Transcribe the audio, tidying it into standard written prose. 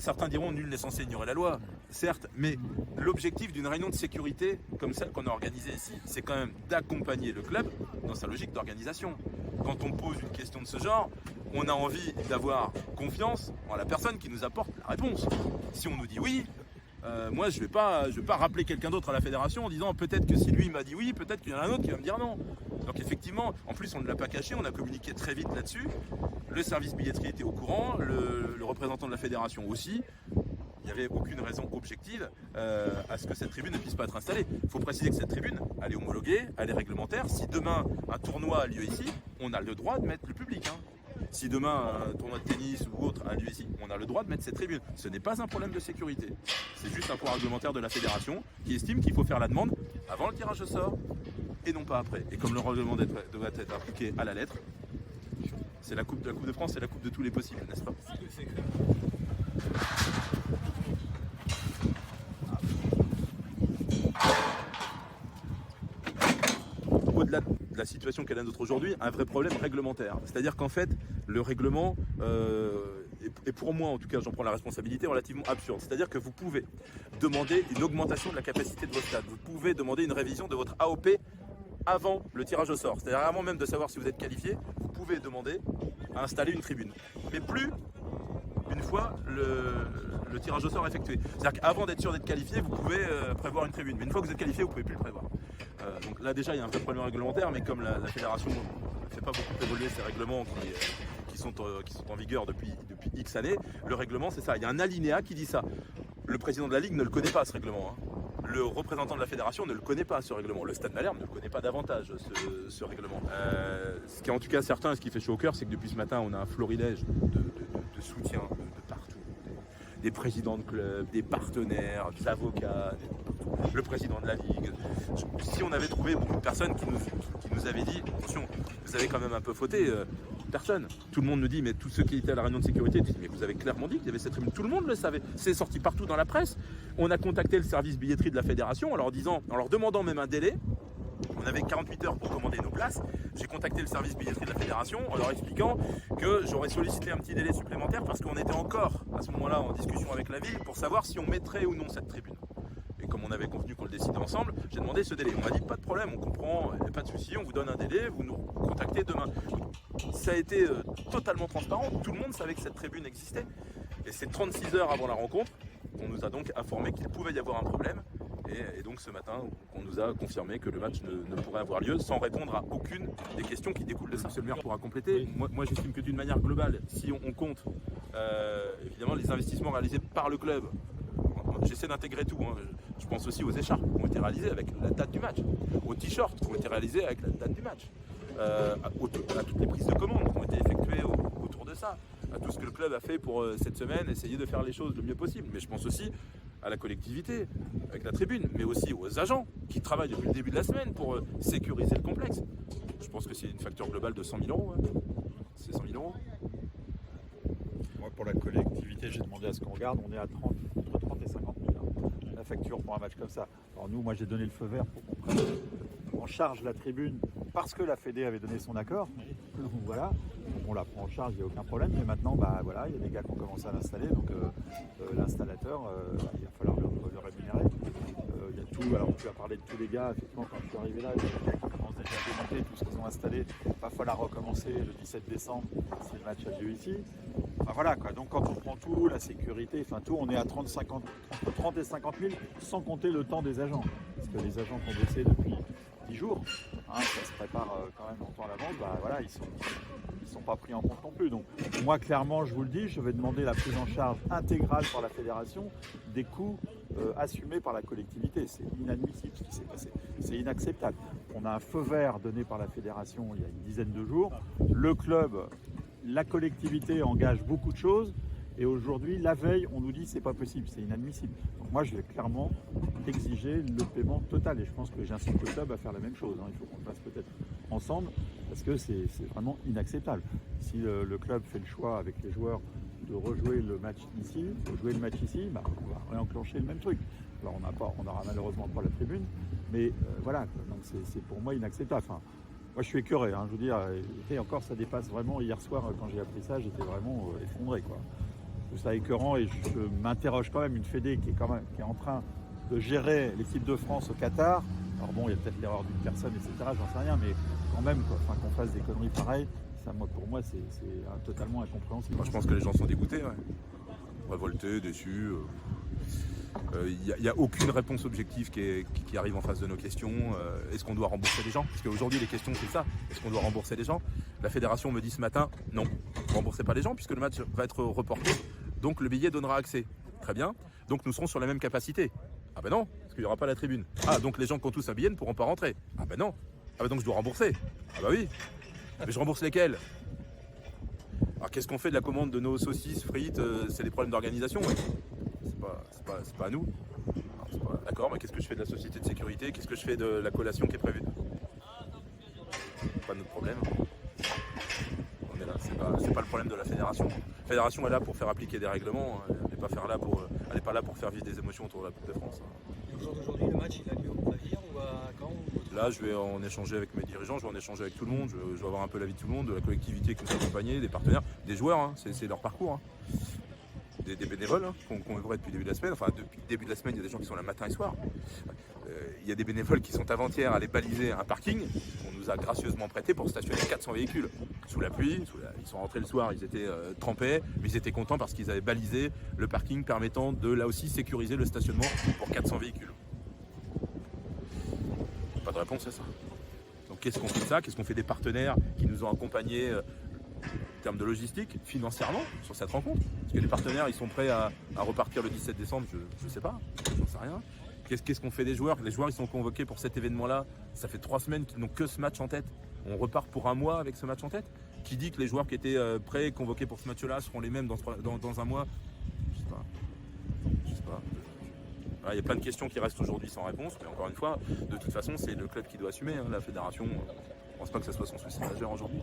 Certains diront nul n'est censé ignorer la loi, certes, mais l'objectif d'une réunion de sécurité comme celle qu'on a organisée ici, c'est quand même d'accompagner le club dans sa logique d'organisation. Quand on pose une question de ce genre, on a envie d'avoir confiance en la personne qui nous apporte la réponse. Si on nous dit oui, moi je vais pas rappeler quelqu'un d'autre à la fédération en disant peut-être que si lui m'a dit oui, peut-être qu'il y en a un autre qui va me dire non. Donc effectivement, en plus on ne l'a pas caché, on a communiqué très vite là-dessus. Le service billetterie était au courant, le représentant de la fédération aussi. Il n'y avait aucune raison objective à ce que cette tribune ne puisse pas être installée. Il faut préciser que cette tribune, elle est homologuée, elle est réglementaire. Si demain un tournoi a lieu ici, on a le droit de mettre le public. Si demain un tournoi de tennis ou autre a lieu ici, on a le droit de mettre cette tribune. Ce n'est pas un problème de sécurité. C'est juste un point réglementaire de la fédération qui estime qu'il faut faire la demande avant le tirage au sort et non pas après. Et comme le règlement doit être appliqué à la lettre, c'est la Coupe de France, c'est la Coupe de tous les possibles, n'est-ce pas? Au-delà de la situation qu'elle a notre aujourd'hui, un vrai problème réglementaire. C'est-à-dire qu'en fait, le règlement est pour moi, en tout cas, j'en prends la responsabilité, relativement absurde. C'est-à-dire que vous pouvez demander une augmentation de la capacité de vos stades. Vous pouvez demander une révision de votre AOP avant le tirage au sort. C'est-à-dire avant même de savoir si vous êtes qualifié, vous pouvez demander à installer une tribune. Mais plus une fois le tirage au sort effectué. C'est-à-dire qu'avant d'être sûr d'être qualifié, vous pouvez prévoir une tribune. Mais une fois que vous êtes qualifié, vous ne pouvez plus le prévoir. Donc là déjà, il y a un vrai problème réglementaire, mais comme la fédération ne fait pas beaucoup évoluer ces règlements qui sont en vigueur depuis X années, le règlement c'est ça. Il y a un alinéa qui dit ça. Le président de la Ligue ne le connaît pas, ce règlement. Le représentant de la fédération ne le connaît pas, ce règlement. Le Stade Malherbe ne le connaît pas davantage, ce règlement. Ce qui est en tout cas certain, et ce qui fait chaud au cœur, c'est que depuis ce matin, on a un florilège de soutien de partout. Des présidents de clubs, des partenaires, des avocats, le président de la Ligue. Si on avait trouvé beaucoup de personnes qui nous avaient dit, attention, vous avez quand même un peu fauté, personne. Tout le monde nous dit, mais tous ceux qui étaient à la réunion de sécurité disent, mais vous avez clairement dit qu'il y avait cette tribune. Tout le monde le savait. C'est sorti partout dans la presse. On a contacté le service billetterie de la fédération en leur demandant même un délai. On avait 48 heures pour commander nos places. J'ai contacté le service billetterie de la fédération en leur expliquant que j'aurais sollicité un petit délai supplémentaire parce qu'on était encore à ce moment-là en discussion avec la ville pour savoir si on mettrait ou non cette tribune. Et comme on avait convenu qu'on le décidait ensemble, j'ai demandé ce délai. On m'a dit pas de problème, on comprend, il n'y a pas de souci, on vous donne un délai, vous nous contactez demain. Ça a été totalement transparent, tout le monde savait que cette tribune existait. Et c'est 36 heures avant la rencontre qu'on nous a donc informé qu'il pouvait y avoir un problème. Et donc ce matin, on nous a confirmé que le match ne pourrait avoir lieu sans répondre à aucune des questions qui découlent de ça. Monsieur le maire pourra compléter. Moi j'estime que d'une manière globale, si on compte évidemment les investissements réalisés par le club, j'essaie d'intégrer tout. Je pense aussi aux écharpes qui ont été réalisées avec la date du match, aux t-shirts qui ont été réalisés avec la date du match, à toutes les prises de commandes qui ont été effectuées autour de ça, à tout ce que le club a fait pour cette semaine, essayer de faire les choses le mieux possible. Mais je pense aussi à la collectivité, avec la tribune, mais aussi aux agents qui travaillent depuis le début de la semaine pour sécuriser le complexe. Je pense que c'est une facture globale de 100 000 euros. C'est 100 000 euros. Moi, pour la collectivité, j'ai demandé à ce qu'on regarde, on est à entre 30 et 50 000 la facture pour un match comme ça. Alors nous, moi j'ai donné le feu vert pour qu'on prenne en charge la tribune parce que la Fédé avait donné son accord. Donc voilà, on la prend en charge, il n'y a aucun problème. Mais maintenant, voilà, il y a des gars qui ont commencé à l'installer, donc l'installateur, il va falloir le rémunérer. Il y a tout, alors tu as parlé de tous les gars, effectivement quand je suis arrivé là, il y a des gars qui commencent déjà à démonter tout ce qu'ils ont installé. Il va falloir recommencer le 17 décembre si le match a lieu ici. Enfin, voilà quoi, donc quand on prend tout, la sécurité, enfin tout, on est à entre 30 et 50 000 sans compter le temps des agents. Parce que les agents qui ont bossé depuis 10 jours, ça se prépare quand même longtemps à l'avance, voilà, ils sont pas pris en compte non plus. Donc moi clairement, je vous le dis, je vais demander la prise en charge intégrale par la fédération des coûts assumés par la collectivité. C'est inadmissible ce qui s'est passé, c'est inacceptable. On a un feu vert donné par la fédération il y a une dizaine de jours. Le club, la collectivité engage beaucoup de choses et aujourd'hui, la veille, on nous dit c'est pas possible, c'est inadmissible. Donc moi, je vais clairement exiger le paiement total et je pense que j'incite le club à faire la même chose. Il faut qu'on le fasse peut-être ensemble parce que c'est vraiment inacceptable. Si le club fait le choix avec les joueurs de rejouer le match ici, de jouer le match ici, on va réenclencher le même truc. Alors on n'aura malheureusement pas la tribune, mais voilà, donc c'est pour moi inacceptable. Enfin, moi je suis écœuré, je veux dire, et encore ça dépasse vraiment, hier soir quand j'ai appris ça, j'étais vraiment effondré quoi. trouve ça écœurant et je m'interroge quand même, une fédé qui est en train de gérer l'équipe de France au Qatar. Alors bon, il y a peut-être l'erreur d'une personne, etc. J'en sais rien, mais quand même, quoi, enfin, qu'on fasse des conneries pareilles, ça, pour moi, c'est totalement incompréhensible. Moi, je pense que les gens sont dégoûtés, ouais. Révoltés, déçus. Il n'y a aucune réponse objective qui arrive en face de nos questions. Est-ce qu'on doit rembourser les gens? Parce qu'aujourd'hui, les questions, c'est ça. Est-ce qu'on doit rembourser les gens? La fédération me dit ce matin, non, ne remboursez pas les gens puisque le match va être reporté. Donc le billet donnera accès. Très bien. Donc nous serons sur la même capacité. Ah ben non, parce qu'il n'y aura pas la tribune. Ah, donc les gens qui ont tous un billet ne pourront pas rentrer. Ah ben non. Ah ben donc je dois rembourser. Ah bah oui. Mais je rembourse lesquels? Alors qu'est-ce qu'on fait de la commande de nos saucisses, frites? C'est des problèmes d'organisation, ouais. C'est pas à nous. D'accord, mais qu'est-ce que je fais de la société de sécurité? Qu'est-ce que je fais de la collation qui est prévue? Pas notre problème. On est là, c'est pas le problème de la fédération. La fédération est là pour faire appliquer des règlements, elle n'est pas là pour faire vivre des émotions autour de la Coupe de France. Et au jour d'aujourd'hui, le match il a lieu au Navire ou à Caen? Là, je vais en échanger avec mes dirigeants, je vais en échanger avec tout le monde, je vais avoir un peu l'avis de tout le monde, de la collectivité qui nous accompagne, des partenaires, des joueurs, hein, c'est leur parcours. Hein. Des bénévoles hein, qu'on œuvrait depuis le début de la semaine. Enfin, depuis le début de la semaine, il y a des gens qui sont là matin et soir. Il y a des bénévoles qui sont avant-hier à aller baliser un parking qu'on nous a gracieusement prêté pour stationner 400 véhicules. Sous la pluie, ils sont rentrés le soir, ils étaient trempés, mais ils étaient contents parce qu'ils avaient balisé le parking permettant de, là aussi, sécuriser le stationnement pour 400 véhicules. Pas de réponse à ça. Donc qu'est-ce qu'on fait de ça? Qu'est-ce qu'on fait des partenaires qui nous ont accompagnés en termes de logistique, financièrement, sur cette rencontre? Parce que les partenaires, ils sont prêts à repartir le 17 décembre, je sais pas, j'en sais rien. Qu'est-ce qu'on fait des joueurs? Les joueurs, ils sont convoqués pour cet événement-là. Ça fait 3 semaines qu'ils n'ont que ce match en tête. On repart pour un mois avec ce match en tête. Qui dit que les joueurs qui étaient prêts, convoqués pour ce match-là, seront les mêmes dans un mois? Je sais pas. Voilà, il y a plein de questions qui restent aujourd'hui sans réponse, mais encore une fois, de toute façon, c'est le club qui doit assumer. Hein, la fédération, je ne pense pas que ça soit son souci majeur aujourd'hui.